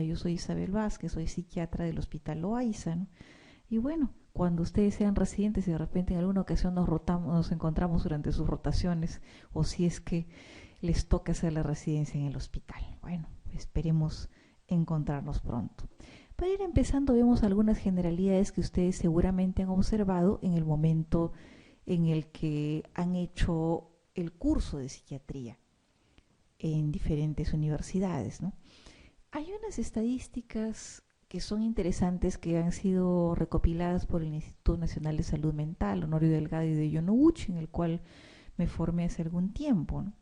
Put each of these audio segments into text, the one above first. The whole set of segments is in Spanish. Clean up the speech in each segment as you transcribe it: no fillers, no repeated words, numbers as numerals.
Yo soy Isabel Vázquez, soy psiquiatra del Hospital Loaiza, ¿no? Y bueno, cuando ustedes sean residentes y de repente en alguna ocasión nos encontramos durante sus rotaciones, o si es que les toca hacer la residencia en el hospital. Bueno, esperemos encontrarnos pronto. Para ir empezando, vemos algunas generalidades que ustedes seguramente han observado en el momento en el que han hecho el curso de psiquiatría en diferentes universidades, ¿no? Hay unas estadísticas que son interesantes que han sido recopiladas por el Instituto Nacional de Salud Mental, Honorio Delgado y de Yonouchi, en el cual me formé hace algún tiempo, ¿no?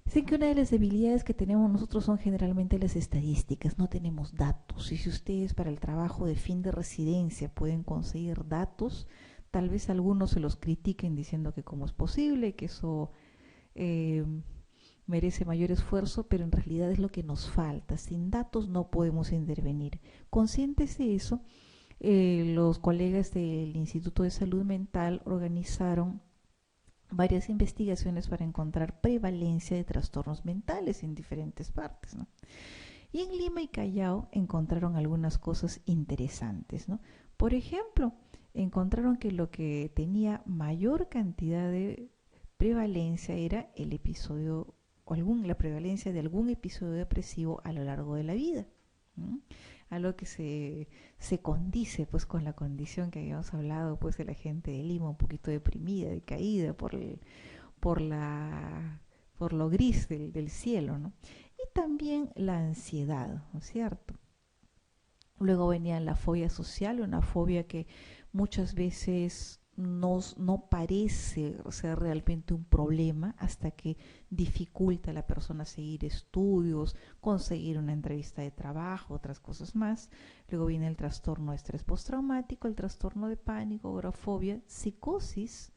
Dicen que una de las debilidades que tenemos nosotros son generalmente las estadísticas, no tenemos datos. Y si ustedes para el trabajo de fin de residencia pueden conseguir datos, tal vez algunos se los critiquen diciendo que cómo es posible, que eso eh, merece mayor esfuerzo, pero en realidad es lo que nos falta. Sin datos no podemos intervenir. Conscientes de eso, los colegas del Instituto de Salud Mental organizaron varias investigaciones para encontrar prevalencia de trastornos mentales en diferentes partes, ¿no? Y en Lima y Callao encontraron algunas cosas interesantes, ¿no? Por ejemplo, encontraron que lo que tenía mayor cantidad de prevalencia era el episodio o la prevalencia de algún episodio depresivo a lo largo de la vida. ¿Mm? Algo que se condice pues con la condición que habíamos hablado pues de la gente de Lima un poquito deprimida, decaída por la por lo gris del cielo, ¿no? Y también la ansiedad, ¿no es cierto? Luego venía la fobia social, una fobia que muchas veces no parece ser realmente un problema hasta que dificulta a la persona seguir estudios, conseguir una entrevista de trabajo, otras cosas más. Luego viene el trastorno de estrés postraumático, el trastorno de pánico, agorafobia, psicosis.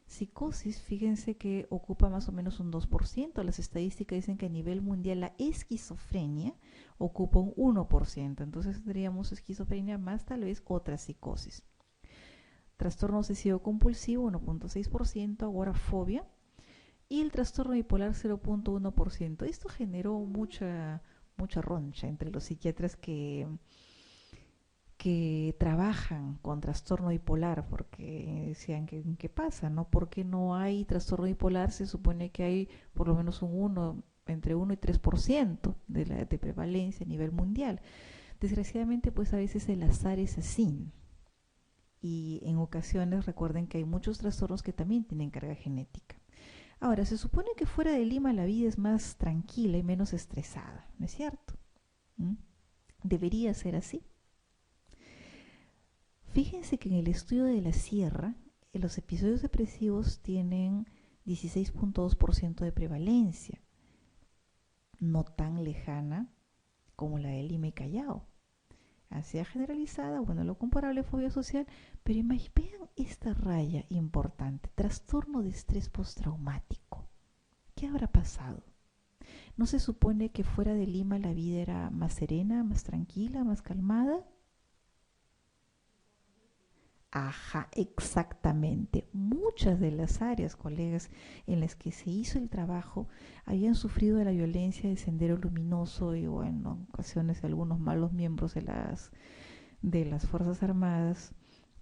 Psicosis, fíjense que ocupa más o menos un 2%. Las estadísticas dicen que a nivel mundial la esquizofrenia ocupa un 1%. Entonces tendríamos esquizofrenia más tal vez otra psicosis. Trastorno obsesivo compulsivo 1.6%, agorafobia, y el trastorno bipolar 0.1%. Esto generó mucha roncha entre los psiquiatras que trabajan con trastorno bipolar, porque decían que qué pasa, ¿no? Porque no hay trastorno bipolar, se supone que hay por lo menos entre 1 y 3% de prevalencia a nivel mundial. Desgraciadamente, pues a veces el azar es así. Y en ocasiones recuerden que hay muchos trastornos que también tienen carga genética. Ahora, se supone que fuera de Lima la vida es más tranquila y menos estresada, ¿no es cierto? ¿Mm? Debería ser así. Fíjense que en el estudio de la sierra, los episodios depresivos tienen 16.2% de prevalencia, no tan lejana como la de Lima y Callao. Ansiedad generalizada, bueno, lo comparable a fobia social, pero vean esta raya importante, trastorno de estrés postraumático. ¿Qué habrá pasado? ¿No se supone que fuera de Lima la vida era más serena, más tranquila, más calmada? Ajá, exactamente. Muchas de las áreas, colegas, en las que se hizo el trabajo habían sufrido de la violencia de Sendero Luminoso y, bueno, en ocasiones de algunos malos miembros de las Fuerzas Armadas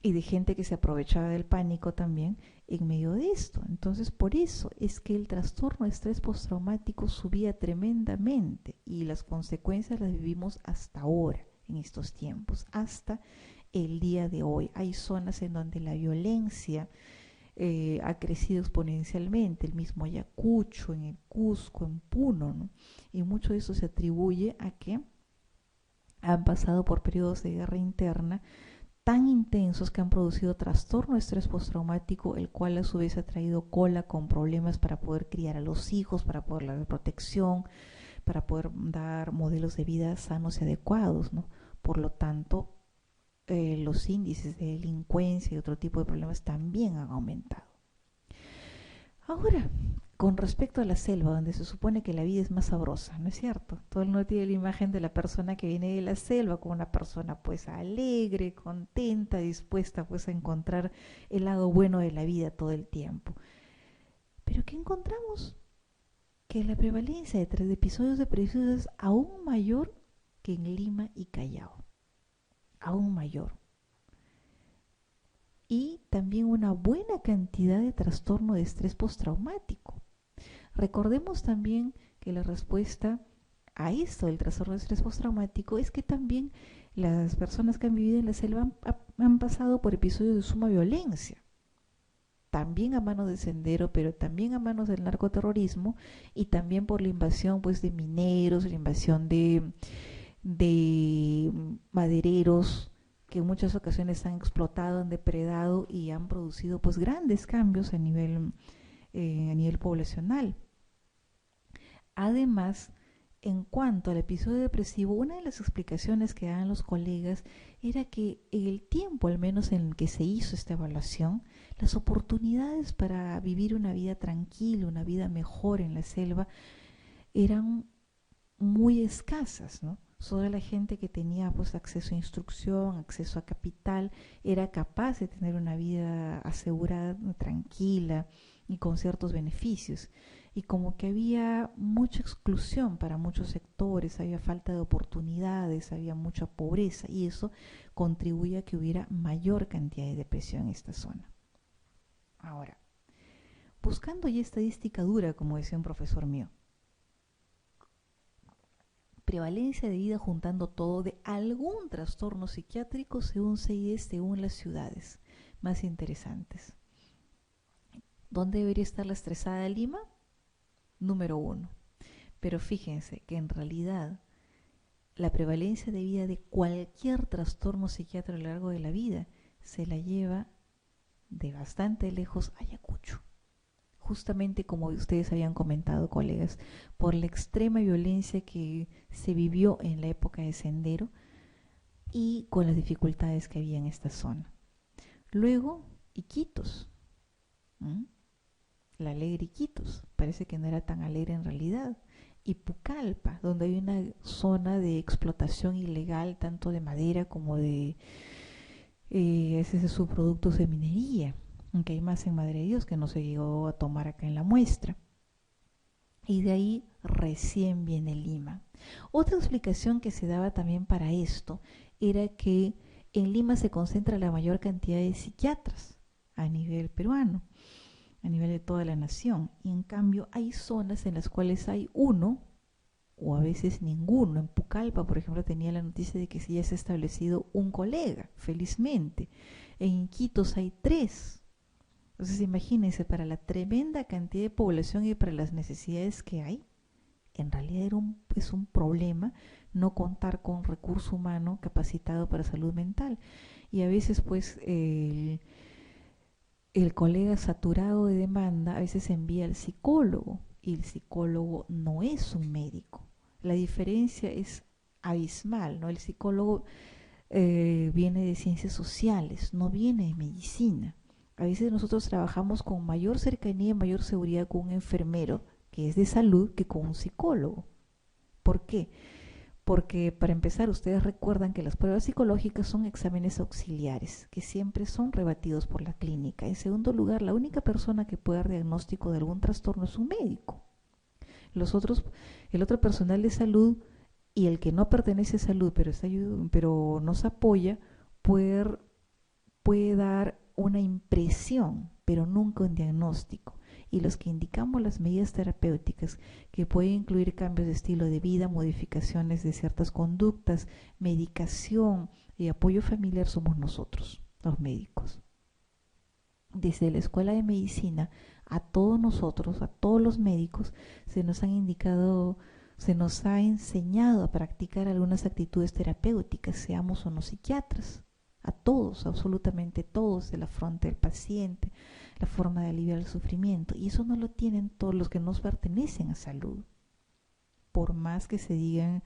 y de gente que se aprovechaba del pánico también en medio de esto. Entonces, por eso es que el trastorno de estrés postraumático subía tremendamente y las consecuencias las vivimos hasta ahora, en estos tiempos, hasta el día de hoy. Hay zonas en donde la violencia ha crecido exponencialmente, el mismo Ayacucho, en el Cusco, en Puno, ¿no? Y mucho de eso se atribuye a que han pasado por periodos de guerra interna tan intensos que han producido trastorno de estrés postraumático, el cual a su vez ha traído cola con problemas para poder criar a los hijos, para poder dar protección, para poder dar modelos de vida sanos y adecuados, ¿no? Por lo tanto, los índices de delincuencia y otro tipo de problemas también han aumentado. Ahora, con respecto a la selva, donde se supone que la vida es más sabrosa, ¿no es cierto? Todo el mundo tiene la imagen de la persona que viene de la selva como una persona pues alegre, contenta, dispuesta pues a encontrar el lado bueno de la vida todo el tiempo. Pero ¿qué encontramos? Que la prevalencia de episodios depresivos es aún mayor que en Lima y Callao, aún mayor. Y también una buena cantidad de trastorno de estrés postraumático. Recordemos también que la respuesta a esto del trastorno de estrés postraumático es que también las personas que han vivido en la selva han pasado por episodios de suma violencia, también a manos del sendero, pero también a manos del narcoterrorismo y también por la invasión pues de mineros, la invasión de madereros que en muchas ocasiones han explotado, han depredado y han producido pues grandes cambios a nivel poblacional. Además, en cuanto al episodio depresivo, una de las explicaciones que dan los colegas era que en el tiempo, al menos en el que se hizo esta evaluación, las oportunidades para vivir una vida tranquila, una vida mejor en la selva, eran muy escasas, ¿no? Solo la gente que tenía pues acceso a instrucción, acceso a capital, era capaz de tener una vida asegurada, tranquila y con ciertos beneficios. Y como que había mucha exclusión para muchos sectores, había falta de oportunidades, había mucha pobreza y eso contribuye a que hubiera mayor cantidad de depresión en esta zona. Ahora, buscando ya estadística dura, como decía un profesor mío, prevalencia de vida juntando todo de algún trastorno psiquiátrico según CIDES, según las ciudades más interesantes. ¿Dónde debería estar la estresada de Lima? Número 1. Pero fíjense que en realidad la prevalencia de vida de cualquier trastorno psiquiátrico a lo largo de la vida se la lleva de bastante lejos Ayacucho. Justamente como ustedes habían comentado, colegas, por la extrema violencia que se vivió en la época de Sendero y con las dificultades que había en esta zona. Luego, Iquitos, la alegre Iquitos, parece que no era tan alegre en realidad. Y Pucallpa, donde hay una zona de explotación ilegal tanto de madera como de subproductos de minería, aunque hay más en Madre de Dios que no se llegó a tomar acá en la muestra. Y de ahí recién viene Lima. Otra explicación que se daba también para esto era que en Lima se concentra la mayor cantidad de psiquiatras a nivel peruano, a nivel de toda la nación. Y en cambio hay zonas en las cuales hay uno o a veces ninguno. En Pucallpa, por ejemplo, tenía la noticia de que sí ya se ha establecido un colega, felizmente. En Iquitos hay 3. Entonces imagínense, para la tremenda cantidad de población y para las necesidades que hay, en realidad es un problema no contar con recurso humano capacitado para salud mental. Y a veces pues el colega saturado de demanda a veces envía al psicólogo y el psicólogo no es un médico. La diferencia es abismal, ¿no? El psicólogo viene de ciencias sociales, no viene de medicina. A veces nosotros trabajamos con mayor cercanía y mayor seguridad con un enfermero que es de salud que con un psicólogo. ¿Por qué? Porque para empezar, ustedes recuerdan que las pruebas psicológicas son exámenes auxiliares que siempre son rebatidos por la clínica. En segundo lugar, la única persona que puede dar diagnóstico de algún trastorno es un médico. El otro personal de salud y el que no pertenece a salud pero nos apoya puede dar una impresión, pero nunca un diagnóstico. Y los que indicamos las medidas terapéuticas, que pueden incluir cambios de estilo de vida, modificaciones de ciertas conductas, medicación y apoyo familiar, somos nosotros, los médicos. Desde la escuela de medicina, a todos nosotros, a todos los médicos, se nos ha enseñado a practicar algunas actitudes terapéuticas, seamos o no psiquiatras. A todos, absolutamente todos, el afronte del paciente, la forma de aliviar el sufrimiento. Y eso no lo tienen todos los que nos pertenecen a salud. Por más que se digan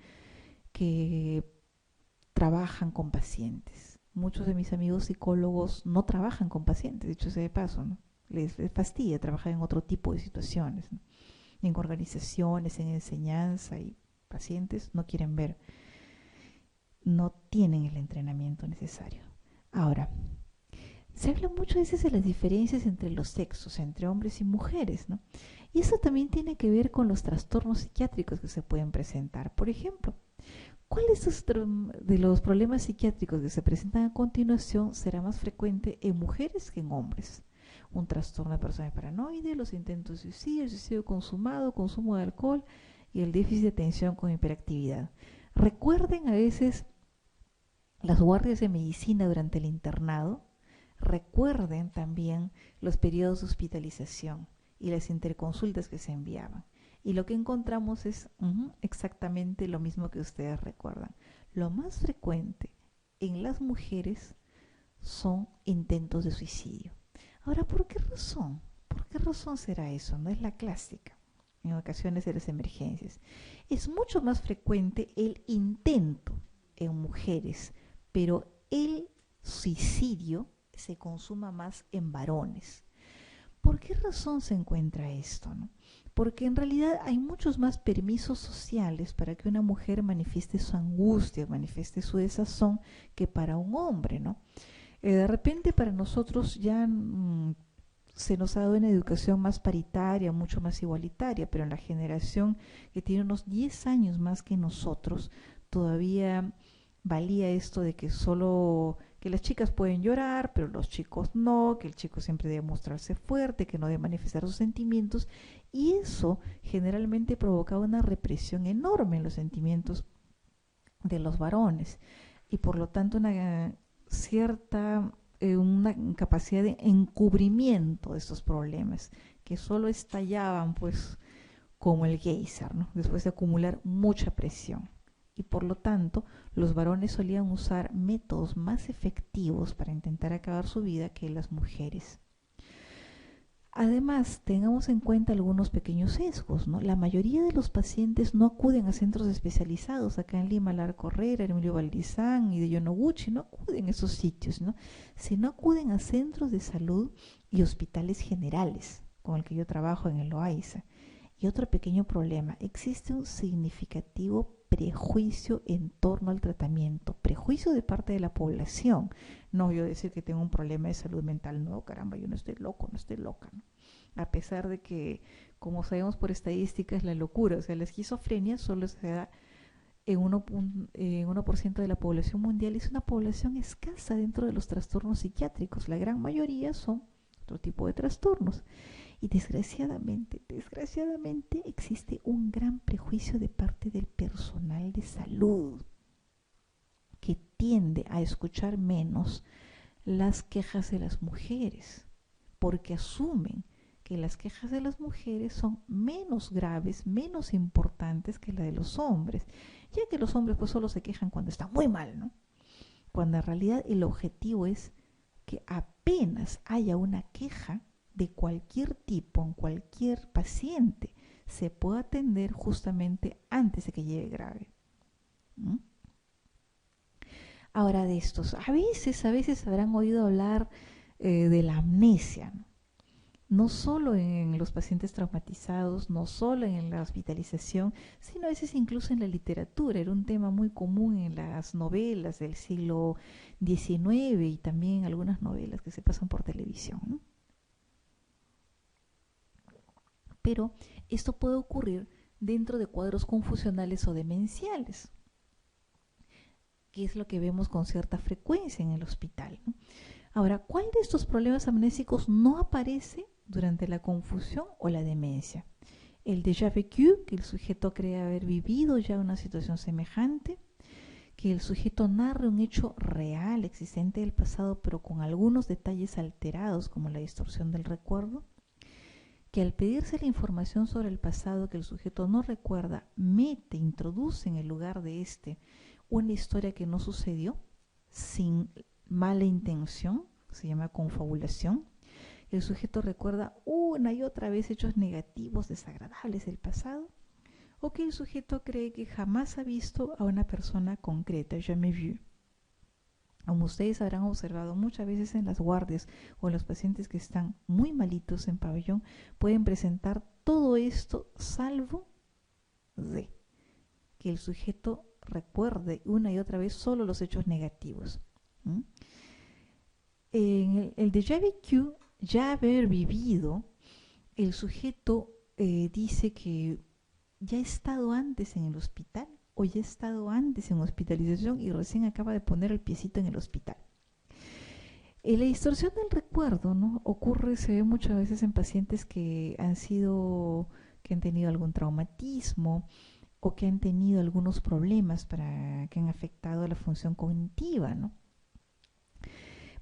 que trabajan con pacientes. Muchos de mis amigos psicólogos no trabajan con pacientes, dicho sea de paso, ¿no? Les fastidia trabajar en otro tipo de situaciones, ¿no? En organizaciones, en enseñanza, y pacientes no quieren ver. No tienen el entrenamiento necesario. Ahora, se habla muchas veces de las diferencias entre los sexos, entre hombres y mujeres, ¿no? Y eso también tiene que ver con los trastornos psiquiátricos que se pueden presentar. Por ejemplo, ¿Cuál de los problemas psiquiátricos que se presentan a continuación será más frecuente en mujeres que en hombres? Un trastorno de personalidad paranoide, los intentos de suicidio, el suicidio consumado, consumo de alcohol y el déficit de atención con hiperactividad. Recuerden a veces las guardias de medicina durante el internado, recuerden también los periodos de hospitalización y las interconsultas que se enviaban. Y lo que encontramos es exactamente lo mismo que ustedes recuerdan. Lo más frecuente en las mujeres son intentos de suicidio. Ahora, ¿por qué razón? ¿Por qué razón será eso? No es la clásica en ocasiones de las emergencias. Es mucho más frecuente el intento en mujeres, pero el suicidio se consuma más en varones. ¿Por qué razón se encuentra esto, no? Porque en realidad hay muchos más permisos sociales para que una mujer manifieste su angustia, manifieste su desazón, que para un hombre, ¿no? De repente para nosotros ya se nos ha dado una educación más paritaria, mucho más igualitaria, pero en la generación que tiene unos 10 años más que nosotros, todavía valía esto de que solo que las chicas pueden llorar, pero los chicos no, que el chico siempre debe mostrarse fuerte, que no debe manifestar sus sentimientos, y eso generalmente provocaba una represión enorme en los sentimientos de los varones, y por lo tanto una cierta una capacidad de encubrimiento de estos problemas, que solo estallaban pues como el geyser, ¿no? Después de acumular mucha presión. Y por lo tanto, los varones solían usar métodos más efectivos para intentar acabar su vida que las mujeres. Además, tengamos en cuenta algunos pequeños sesgos, ¿no? La mayoría de los pacientes no acuden a centros especializados. Acá en Lima, Larco Herrera, Emilio Valdizán y de Yonoguchi no acuden a esos sitios, ¿no? Sino acuden a centros de salud y hospitales generales, con el que yo trabajo en el Loaiza. Y otro pequeño problema, existe un significativo prejuicio en torno al tratamiento, prejuicio de parte de la población. No yo decir que tengo un problema de salud mental, no, caramba, yo no estoy loco, no estoy loca, ¿no? A pesar de que, como sabemos por estadísticas, la locura, o sea, la esquizofrenia solo se da en 1% de la población mundial, es una población escasa dentro de los trastornos psiquiátricos. La gran mayoría son otro tipo de trastornos. Y desgraciadamente existe un gran prejuicio de parte del personal de salud que tiende a escuchar menos las quejas de las mujeres, porque asumen que las quejas de las mujeres son menos graves, menos importantes que la de los hombres, ya que los hombres pues solo se quejan cuando está muy mal, ¿no? Cuando en realidad el objetivo es que apenas haya una queja de cualquier tipo en cualquier paciente se pueda atender justamente antes de que llegue grave. ¿Mm? Ahora de estos, a veces habrán oído hablar de la amnesia, ¿no? No solo en los pacientes traumatizados, no solo en la hospitalización, sino a veces incluso en la literatura. Era un tema muy común en las novelas del siglo XIX y también en algunas novelas que se pasan por televisión, ¿no? Pero esto puede ocurrir dentro de cuadros confusionales o demenciales, que es lo que vemos con cierta frecuencia en el hospital, ¿no? Ahora, ¿cuál de estos problemas amnésicos no aparece durante la confusión o la demencia? El déjà vécu, que el sujeto cree haber vivido ya una situación semejante, que el sujeto narre un hecho real existente del pasado pero con algunos detalles alterados como la distorsión del recuerdo, que al pedirse la información sobre el pasado que el sujeto no recuerda, introduce en el lugar de este una historia que no sucedió sin mala intención, se llama confabulación. El sujeto recuerda una y otra vez hechos negativos, desagradables del pasado, o que el sujeto cree que jamás ha visto a una persona concreta, jamais vu. Como ustedes habrán observado muchas veces en las guardias o en los pacientes que están muy malitos en pabellón, pueden presentar todo esto salvo de que el sujeto recuerde una y otra vez solo los hechos negativos. ¿Mm? En el déjà vécu, ya haber vivido, el sujeto dice que ya ha estado antes en el hospital o ya ha estado antes en hospitalización y recién acaba de poner el piecito en el hospital. La distorsión del recuerdo, ¿no? Ocurre, se ve muchas veces en pacientes que han tenido algún traumatismo o que han tenido algunos problemas que han afectado la función cognitiva, ¿no?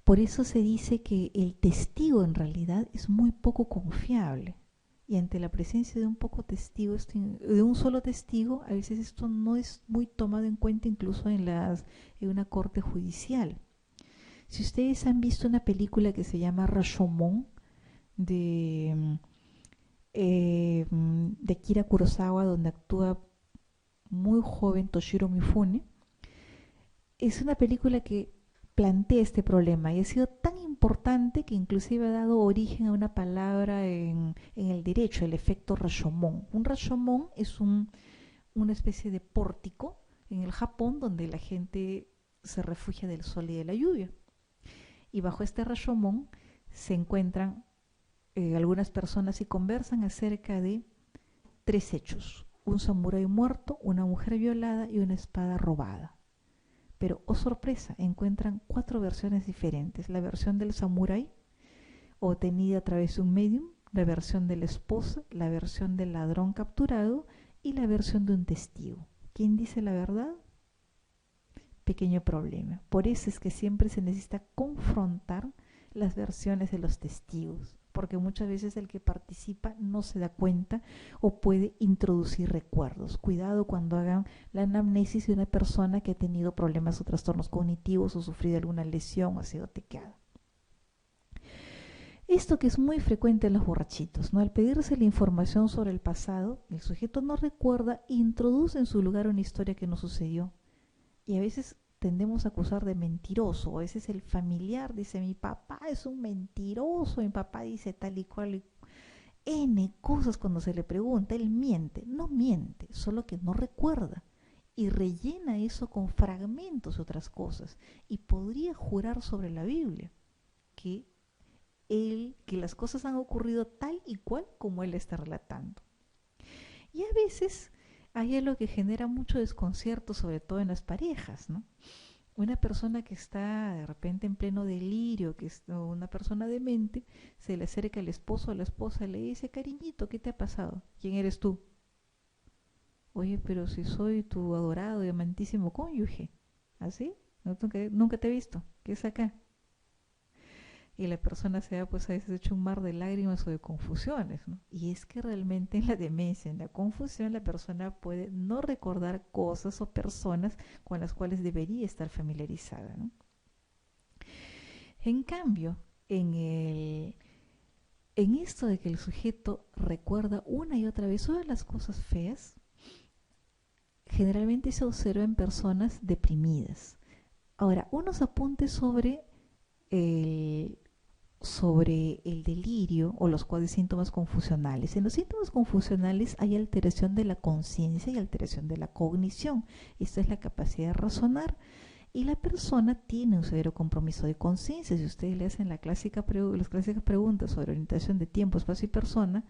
Por eso se dice que el testigo en realidad es muy poco confiable. Y ante la presencia de de un solo testigo, a veces esto no es muy tomado en cuenta incluso en una corte judicial. Si ustedes han visto una película que se llama Rashomon de Akira Kurosawa, donde actúa muy joven Toshiro Mifune, es una película que plantea este problema y ha sido tan importante que inclusive ha dado origen a una palabra en el derecho, el efecto Rashomon. Un Rashomon es una especie de pórtico en el Japón donde la gente se refugia del sol y de la lluvia. Y bajo este Rashomon se encuentran algunas personas y conversan acerca de 3 hechos: un samurái muerto, una mujer violada y una espada robada. Pero, oh sorpresa, encuentran 4 versiones diferentes: la versión del samurái, obtenida a través de un medium, la versión de la esposa, la versión del ladrón capturado y la versión de un testigo. ¿Quién dice la verdad? Pequeño problema. Por eso es que siempre se necesita confrontar las versiones de los testigos, porque muchas veces el que participa no se da cuenta o puede introducir recuerdos. Cuidado cuando hagan la anamnesis de una persona que ha tenido problemas o trastornos cognitivos o sufrido alguna lesión o ha sido tequeada. Esto que es muy frecuente en los borrachitos, ¿no? Al pedirse la información sobre el pasado, el sujeto no recuerda e introduce en su lugar una historia que no sucedió. Y a veces tendemos a acusar de mentiroso, a veces el familiar dice: mi papá es un mentiroso, mi papá dice tal y cual, N cosas cuando se le pregunta, él miente, no miente, solo que no recuerda y rellena eso con fragmentos de otras cosas y podría jurar sobre la Biblia que las cosas han ocurrido tal y cual como él está relatando. Y a veces hay algo que genera mucho desconcierto, sobre todo en las parejas, ¿no? Una persona que está de repente en pleno delirio, una persona demente, se le acerca al esposo o a la esposa y le dice: cariñito, ¿qué te ha pasado? ¿Quién eres tú? Oye, pero si soy tu adorado y amantísimo cónyuge. ¿Así? Nunca te he visto. ¿Qué es acá? Y la persona se ha pues a veces hecho un mar de lágrimas o de confusiones, ¿no? Y es que realmente en la demencia, en la confusión, la persona puede no recordar cosas o personas con las cuales debería estar familiarizada, ¿no? En cambio, en esto de que el sujeto recuerda una y otra vez todas las cosas feas, generalmente se observa en personas deprimidas. Ahora, unos apuntes el, sobre el delirio o los síntomas confusionales. En los síntomas confusionales hay alteración de la conciencia y alteración de la cognición. Esta es la capacidad de razonar y la persona tiene un severo compromiso de conciencia. Si ustedes le hacen las clásicas preguntas sobre orientación de tiempo, espacio y persona,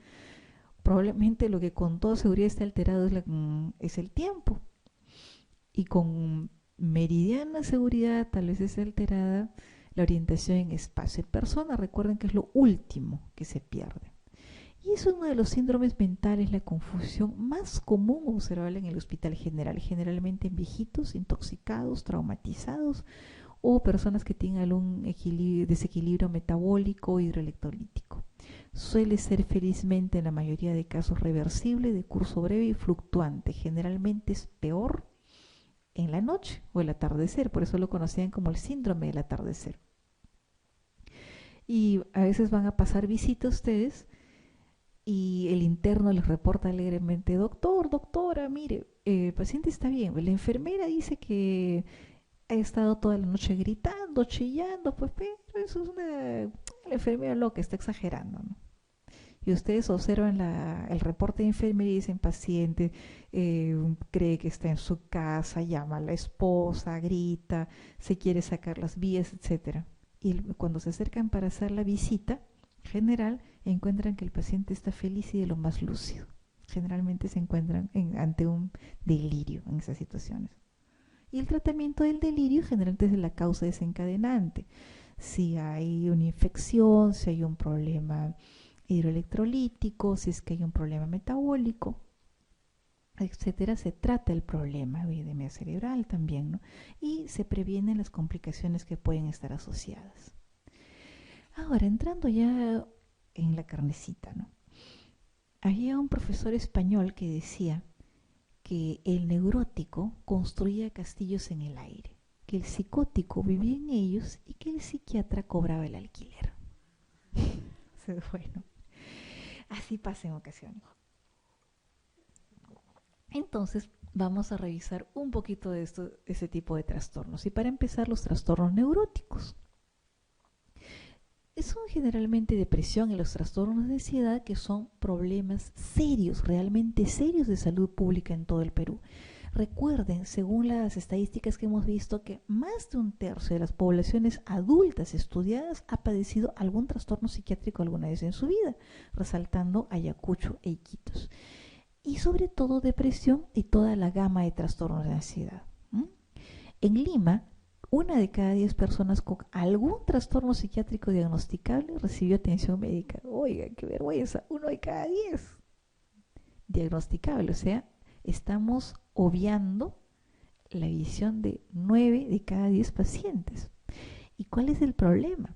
probablemente lo que con toda seguridad está alterado es el tiempo, y con meridiana seguridad tal vez esté alterada la orientación en espacio y persona. Recuerden que es lo último que se pierde. Y es uno de los síndromes mentales, la confusión más común observable en el hospital general, generalmente en viejitos, intoxicados, traumatizados o personas que tienen algún desequilibrio metabólico o hidroelectrolítico. Suele ser felizmente en la mayoría de casos reversible, de curso breve y fluctuante. Generalmente es peor en la noche o el atardecer, por eso lo conocían como el síndrome del atardecer. Y a veces van a pasar visita a ustedes y el interno les reporta alegremente: doctor, doctora, mire, el paciente está bien, la enfermera dice que ha estado toda la noche gritando, chillando, pues pero eso es la enfermera loca, está exagerando, ¿no? Y ustedes observan el reporte de enfermería y dicen: paciente cree que está en su casa, llama a la esposa, grita, se quiere sacar las vías, etcétera. Y cuando se acercan para hacer la visita general, encuentran que el paciente está feliz y de lo más lúcido. Generalmente se encuentran ante un delirio en esas situaciones. Y el tratamiento del delirio generalmente es la causa desencadenante. Si hay una infección, si hay un problema hidroelectrolítico, si es que hay un problema metabólico, etcétera, se trata el problema de edema cerebral también, ¿no? Y se previenen las complicaciones que pueden estar asociadas. Ahora, entrando ya en la carnecita, ¿no? Había un profesor español que decía que el neurótico construía castillos en el aire, que el psicótico vivía en ellos y que el psiquiatra cobraba el alquiler. Bueno, así pasa en ocasiones. Entonces, vamos a revisar un poquito de ese tipo de trastornos. Y para empezar, los trastornos neuróticos. Son generalmente depresión y los trastornos de ansiedad, que son problemas serios, realmente serios de salud pública en todo el Perú. Recuerden, según las estadísticas que hemos visto, que más de un tercio de las poblaciones adultas estudiadas ha padecido algún trastorno psiquiátrico alguna vez en su vida, resaltando Ayacucho e Iquitos. Y sobre todo depresión y toda la gama de trastornos de ansiedad. En Lima, 1 de cada 10 personas con algún trastorno psiquiátrico diagnosticable recibió atención médica. Oiga, qué vergüenza, 1 de cada 10 diagnosticable. O sea, estamos obviando la visión de 9 de cada 10 pacientes. ¿Y cuál es el problema?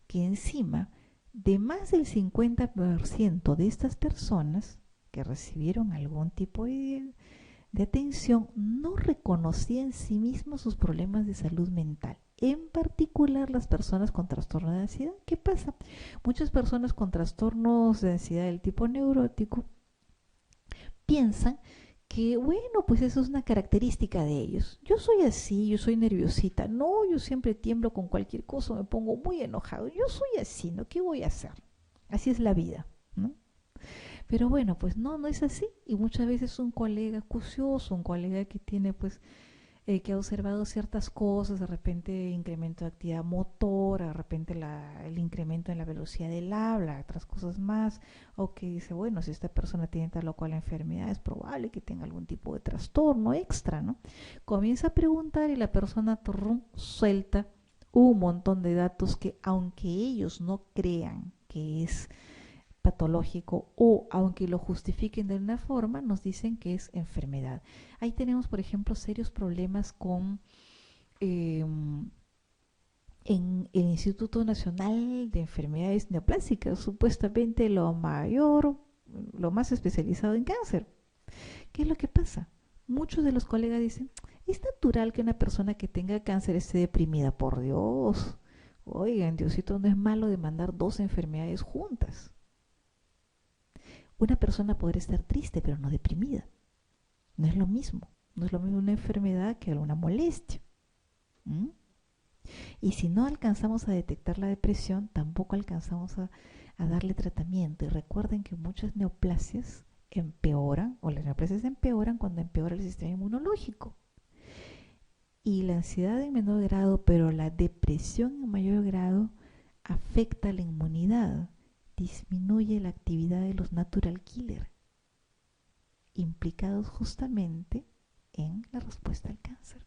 Que encima de más del 50% de estas personas que recibieron algún tipo de atención no reconocía en sí mismo sus problemas de salud mental, en particular las personas con trastorno de ansiedad. ¿Qué pasa? Muchas personas con trastornos de ansiedad del tipo neurótico piensan que, bueno, pues eso es una característica de ellos. Yo soy así, yo soy nerviosita, no, yo siempre tiemblo con cualquier cosa, me pongo muy enojado, yo soy así, ¿no? ¿Qué voy a hacer? Así es la vida, ¿no? Pero bueno, pues no es así. Y muchas veces un colega acucioso, un colega que tiene pues que ha observado ciertas cosas, de repente incremento de actividad motora, de repente el incremento en la velocidad del habla, otras cosas más, o que dice, bueno, si esta persona tiene tal o cual enfermedad, es probable que tenga algún tipo de trastorno extra, ¿no? Comienza a preguntar y la persona suelta un montón de datos que, aunque ellos no crean que es patológico o aunque lo justifiquen de una forma, nos dicen que es enfermedad. Ahí tenemos, por ejemplo, serios problemas con en el Instituto Nacional de Enfermedades Neoplásicas, supuestamente lo más especializado en cáncer. ¿Qué es lo que pasa? Muchos de los colegas dicen, es natural que una persona que tenga cáncer esté deprimida, por Dios. Oigan, Diosito no es malo de mandar 2 enfermedades juntas. Una persona podrá estar triste, pero no deprimida. No es lo mismo. No es lo mismo una enfermedad que una molestia. Y si no alcanzamos a detectar la depresión, tampoco alcanzamos a darle tratamiento. Y recuerden que muchas neoplasias empeoran, o las neoplasias empeoran cuando empeora el sistema inmunológico. Y la ansiedad en menor grado, pero la depresión en mayor grado, afecta la inmunidad. Disminuye la actividad de los natural killer, implicados justamente en la respuesta al cáncer.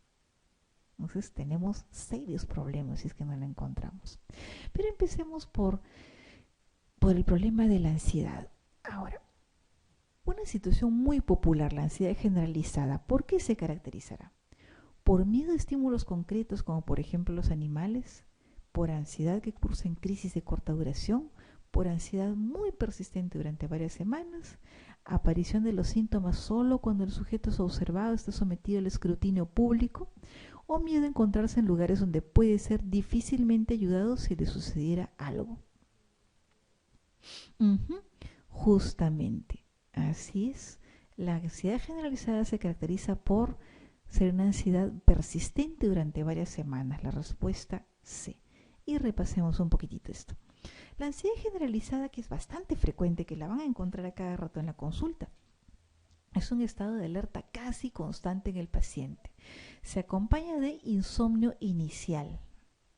Entonces tenemos serios problemas si es que no la encontramos. Pero empecemos por el problema de la ansiedad. Ahora, una situación muy popular, la ansiedad generalizada, ¿por qué se caracterizará? Por miedo a estímulos concretos, como por ejemplo los animales, por ansiedad que cursa en crisis de corta duración, por ansiedad muy persistente durante varias semanas, aparición de los síntomas solo cuando el sujeto es observado, está sometido al escrutinio público, o miedo a encontrarse en lugares donde puede ser difícilmente ayudado si le sucediera algo. Justamente, así es. La ansiedad generalizada se caracteriza por ser una ansiedad persistente durante varias semanas. La respuesta C. Y repasemos un poquitito esto. La ansiedad generalizada, que es bastante frecuente, que la van a encontrar a cada rato en la consulta, es un estado de alerta casi constante en el paciente. Se acompaña de insomnio inicial.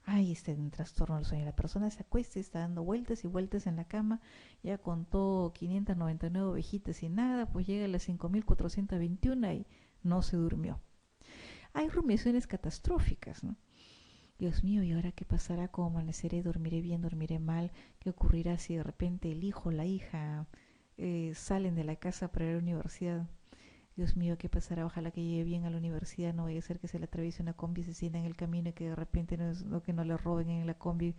Ay, este es un trastorno del sueño. La persona se acuesta y está dando vueltas y vueltas en la cama, ya contó 599 ovejitas y nada, pues llega a las 5421 y no se durmió. Hay rumiaciones catastróficas, ¿no? Dios mío, ¿y ahora qué pasará? ¿Cómo amaneceré? ¿Dormiré bien? ¿Dormiré mal? ¿Qué ocurrirá si de repente el hijo o la hija salen de la casa para ir a la universidad? Dios mío, ¿qué pasará? Ojalá que llegue bien a la universidad, no vaya a ser que se le atraviese una combi, se sienta en el camino y que de repente que no le roben en la combi.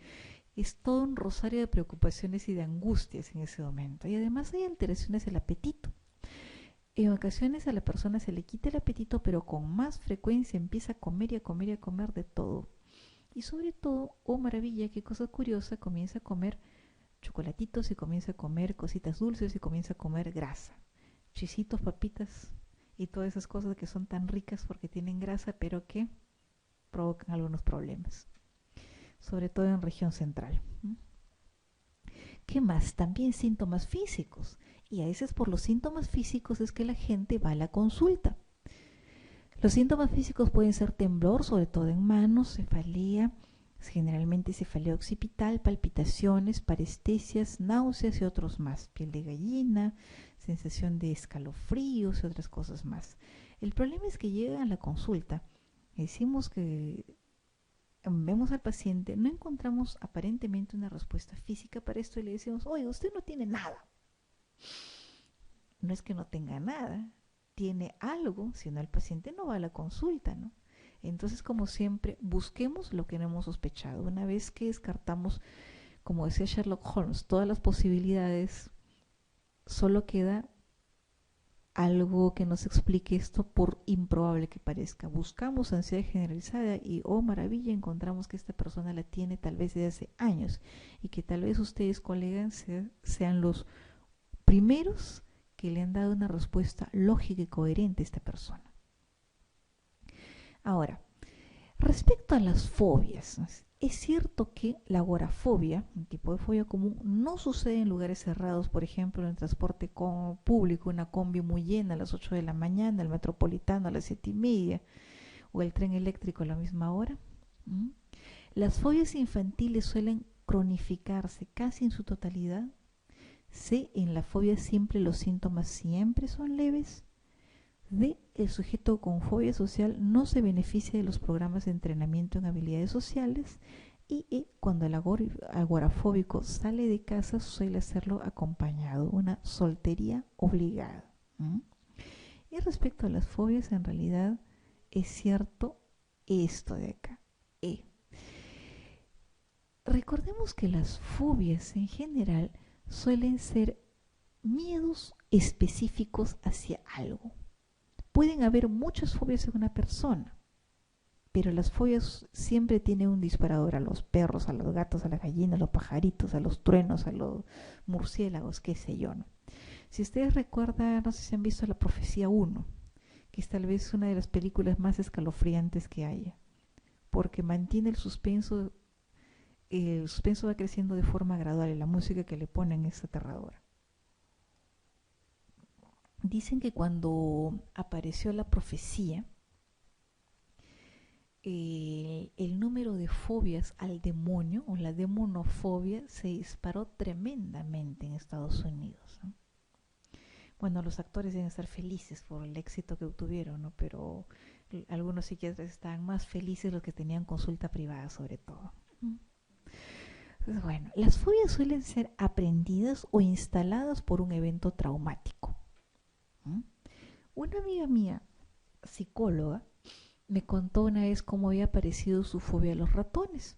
Es todo un rosario de preocupaciones y de angustias en ese momento. Y además hay alteraciones del apetito. En ocasiones a la persona se le quita el apetito, pero con más frecuencia empieza a comer y a comer y a comer de todo. Y sobre todo, oh maravilla, qué cosa curiosa, comienza a comer chocolatitos y comienza a comer cositas dulces y comienza a comer grasa. Chisitos, papitas y todas esas cosas que son tan ricas porque tienen grasa, pero que provocan algunos problemas, sobre todo en región central. ¿Qué más? También síntomas físicos. Y a veces por los síntomas físicos es que la gente va a la consulta. Los síntomas físicos pueden ser temblor, sobre todo en manos, cefalea, generalmente cefalea occipital, palpitaciones, parestesias, náuseas y otros más, piel de gallina, sensación de escalofríos y otras cosas más. El problema es que llegan a la consulta, decimos que vemos al paciente, no encontramos aparentemente una respuesta física para esto y le decimos, oye, usted no tiene nada. No es que no tenga nada, tiene algo, si no el paciente no va a la consulta, ¿no? Entonces, como siempre, busquemos lo que no hemos sospechado. Una vez que descartamos, como decía Sherlock Holmes, todas las posibilidades, solo queda algo que nos explique esto por improbable que parezca. Buscamos ansiedad generalizada y, oh maravilla, encontramos que esta persona la tiene tal vez desde hace años y que tal vez ustedes, colegas, sean los primeros que le han dado una respuesta lógica y coherente a esta persona. Ahora, respecto a las fobias, es cierto que la agorafobia, un tipo de fobia común, no sucede en lugares cerrados, por ejemplo, en el transporte público, una combi muy llena a las 8 de la mañana, el metropolitano a las 7:30 o el tren eléctrico a la misma hora. Las fobias infantiles suelen cronificarse casi en su totalidad. C, en la fobia simple los síntomas siempre son leves. D, el sujeto con fobia social no se beneficia de los programas de entrenamiento en habilidades sociales. Y E, cuando el agorafóbico sale de casa suele hacerlo acompañado, una soltería obligada. Y respecto a las fobias, en realidad es cierto esto de acá. E. Recordemos que las fobias en general suelen ser miedos específicos hacia algo. Pueden haber muchas fobias en una persona, pero las fobias siempre tienen un disparador: a los perros, a los gatos, a las gallinas, a los pajaritos, a los truenos, a los murciélagos, qué sé yo, ¿no? Si ustedes recuerdan, no sé si han visto La Profecía 1, que es tal vez una de las películas más escalofriantes que haya, porque mantiene el suspenso va creciendo de forma gradual y la música que le ponen es aterradora. Dicen que cuando apareció la profecía, el número de fobias al demonio o la demonofobia se disparó tremendamente en Estados Unidos, ¿no? Bueno, los actores deben estar felices por el éxito que obtuvieron, ¿no? Pero algunos psiquiatras estaban más felices, los que tenían consulta privada sobre todo. Entonces, bueno, las fobias suelen ser aprendidas o instaladas por un evento traumático. Una amiga mía, psicóloga, me contó una vez cómo había aparecido su fobia a los ratones.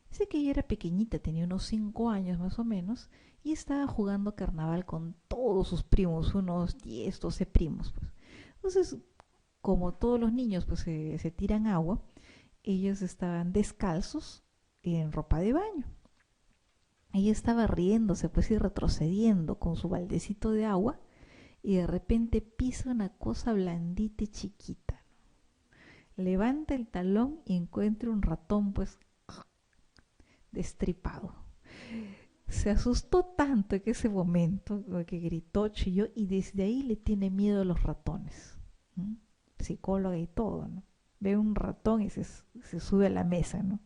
Dice que ella era pequeñita, tenía unos 5 años más o menos, y estaba jugando carnaval con todos sus primos, unos 10, 12 primos. Pues. Entonces, como todos los niños pues se tiran agua, ellos estaban descalzos en ropa de baño. Ella estaba riéndose pues y retrocediendo con su baldecito de agua, y de repente pisa una cosa blandita y chiquita. Levanta el talón y encuentra un ratón pues destripado. Se asustó tanto en ese momento que gritó, chilló, y desde ahí le tiene miedo a los ratones. Psicóloga y todo, ¿no? Ve un ratón y se sube a la mesa, ¿no?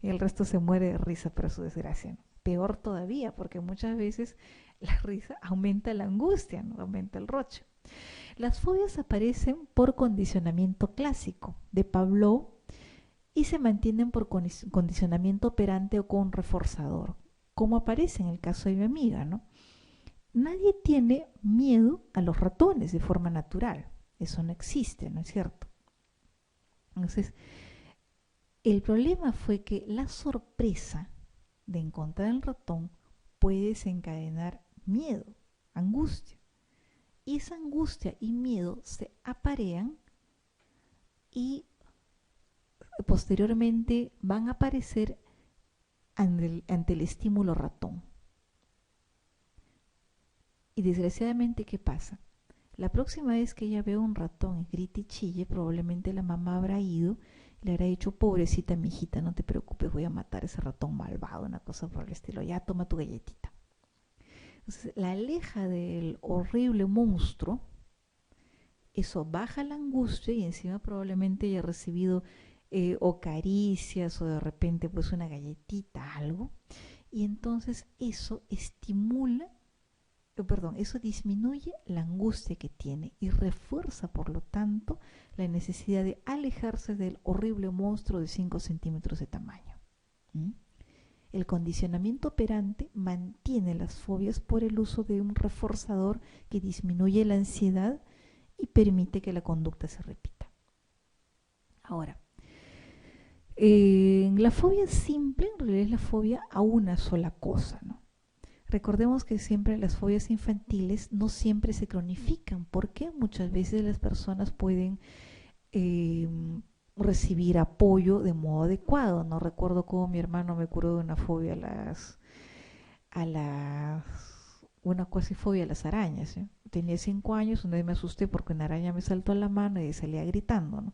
Y el resto se muere de risa para su desgracia, ¿no? Peor todavía, porque muchas veces la risa aumenta la angustia, ¿no? Aumenta el roche. Las fobias aparecen por condicionamiento clásico de Pavlov y se mantienen por condicionamiento operante o con reforzador, como aparece en el caso de mi amiga, ¿no? Nadie tiene miedo a los ratones de forma natural. Eso no existe, ¿no es cierto? Entonces, el problema fue que la sorpresa de encontrar el ratón puede desencadenar miedo, angustia. Y esa angustia y miedo se aparean y posteriormente van a aparecer ante el estímulo ratón. Y desgraciadamente, ¿qué pasa? La próxima vez que ella vea un ratón y grite y chille, probablemente la mamá habrá ido y le habrá dicho, pobrecita mi hijita, no te preocupes, voy a matar a ese ratón malvado, una cosa por el estilo, ya toma tu galletita. Entonces la aleja del horrible monstruo, eso baja la angustia y encima probablemente haya recibido o caricias o de repente pues una galletita, algo, y entonces eso estimula, perdón, eso disminuye la angustia que tiene y refuerza por lo tanto la necesidad de alejarse del horrible monstruo de 5 centímetros de tamaño. ¿Mm? El condicionamiento operante mantiene las fobias por el uso de un reforzador que disminuye la ansiedad y permite que la conducta se repita. Ahora, la fobia simple en realidad es la fobia a una sola cosa, ¿no? Recordemos que siempre las fobias infantiles no siempre se cronifican, porque muchas veces las personas pueden recibir apoyo de modo adecuado. No recuerdo cómo mi hermano me curó de una fobia una cuasi fobia a las arañas, ¿eh? Tenía 5 años, una vez me asusté porque una araña me saltó a la mano y salía gritando, ¿no?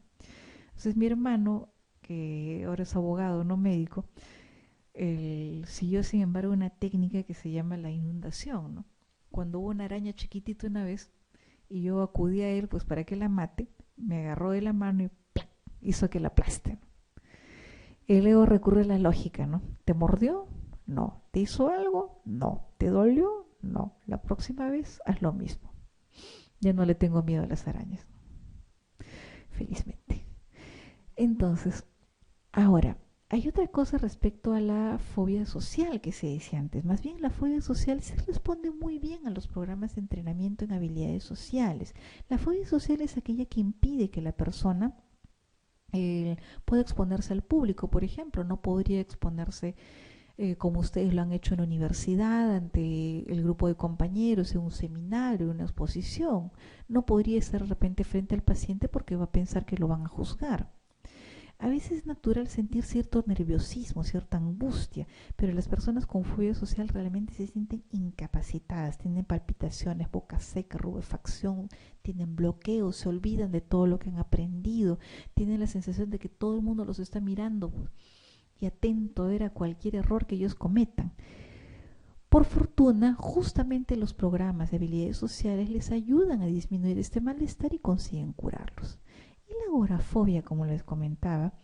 Entonces mi hermano, que ahora es abogado, no médico, siguió sin embargo una técnica que se llama la inundación, ¿no? Cuando hubo una araña chiquitita una vez y yo acudí a él pues para que la mate, me agarró de la mano y ¡plac! Hizo que la aplaste, ¿no? El ego recurre a la lógica, ¿no? ¿Te mordió? No. ¿Te hizo algo? No. ¿Te dolió? No. La próxima vez haz lo mismo. Ya no le tengo miedo a las arañas, felizmente. Entonces, ahora, hay otra cosa respecto a la fobia social que se decía antes. Más bien, la fobia social se responde muy bien a los programas de entrenamiento en habilidades sociales. La fobia social es aquella que impide que la persona pueda exponerse al público. Por ejemplo, no podría exponerse como ustedes lo han hecho en la universidad, ante el grupo de compañeros, en un seminario, en una exposición. No podría estar de repente frente al paciente porque va a pensar que lo van a juzgar. A veces es natural sentir cierto nerviosismo, cierta angustia, pero las personas con fobia social realmente se sienten incapacitadas, tienen palpitaciones, boca seca, rubefacción, tienen bloqueos, se olvidan de todo lo que han aprendido, tienen la sensación de que todo el mundo los está mirando y atento a ver a cualquier error que ellos cometan. Por fortuna, justamente los programas de habilidades sociales les ayudan a disminuir este malestar y consiguen curarlos. Y la agorafobia, como les comentaba,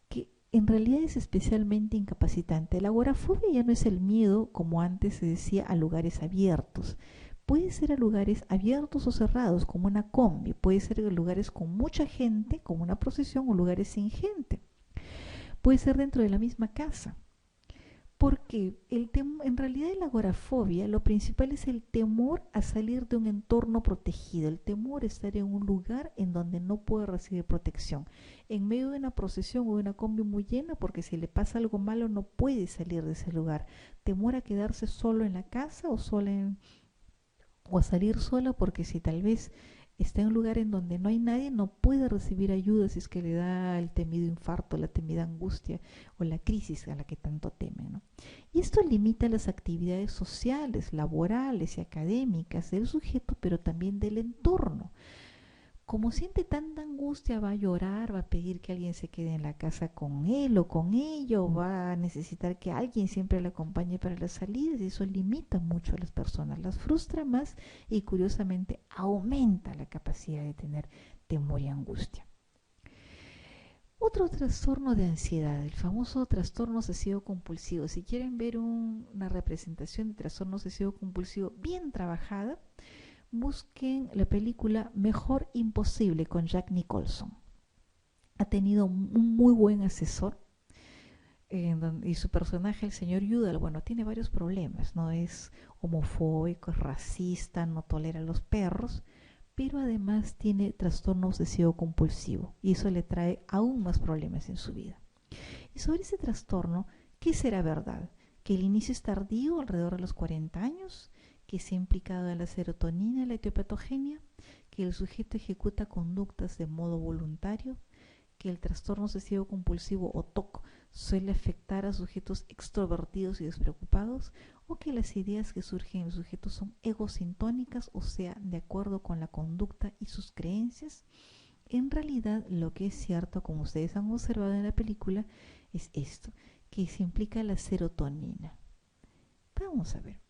que en realidad es especialmente incapacitante. La agorafobia ya no es el miedo, como antes se decía, a lugares abiertos. Puede ser a lugares abiertos o cerrados, como una combi. Puede ser a lugares con mucha gente, como una procesión, o lugares sin gente. Puede ser dentro de la misma casa. Porque en realidad en la agorafobia lo principal es el temor a salir de un entorno protegido, el temor a estar en un lugar en donde no puede recibir protección, en medio de una procesión o de una combi muy llena, porque si le pasa algo malo no puede salir de ese lugar, temor a quedarse solo en la casa o a salir sola, porque si tal vez está en un lugar en donde no hay nadie, no puede recibir ayuda si es que le da el temido infarto, la temida angustia o la crisis a la que tanto temen, ¿no? Y esto limita las actividades sociales, laborales y académicas del sujeto, pero también del entorno. Como siente tanta angustia, va a llorar, va a pedir que alguien se quede en la casa con él o con ella, o va a necesitar que alguien siempre le acompañe para las salidas, y eso limita mucho a las personas, las frustra más y curiosamente aumenta la capacidad de tener temor y angustia. Otro trastorno de ansiedad, el famoso trastorno obsesivo compulsivo. Si quieren ver una representación de trastorno obsesivo compulsivo bien trabajada, busquen la película Mejor Imposible con Jack Nicholson. Ha tenido un muy buen asesor y su personaje, el señor Udall, bueno, tiene varios problemas, ¿no? Es homofóbico, es racista, no tolera a los perros, pero además tiene trastorno obsesivo compulsivo y eso le trae aún más problemas en su vida. Y sobre ese trastorno, ¿qué será verdad? ¿Que el inicio es tardío, alrededor de los 40 años? ¿Que se ha implicado en la serotonina y la etiopatogenia? ¿Que el sujeto ejecuta conductas de modo voluntario? ¿Que el trastorno obsesivo compulsivo o TOC suele afectar a sujetos extrovertidos y despreocupados? ¿O que las ideas que surgen en el sujeto son egosintónicas, o sea, de acuerdo con la conducta y sus creencias? En realidad, lo que es cierto, como ustedes han observado en la película, es esto, que se implica la serotonina. Vamos a ver.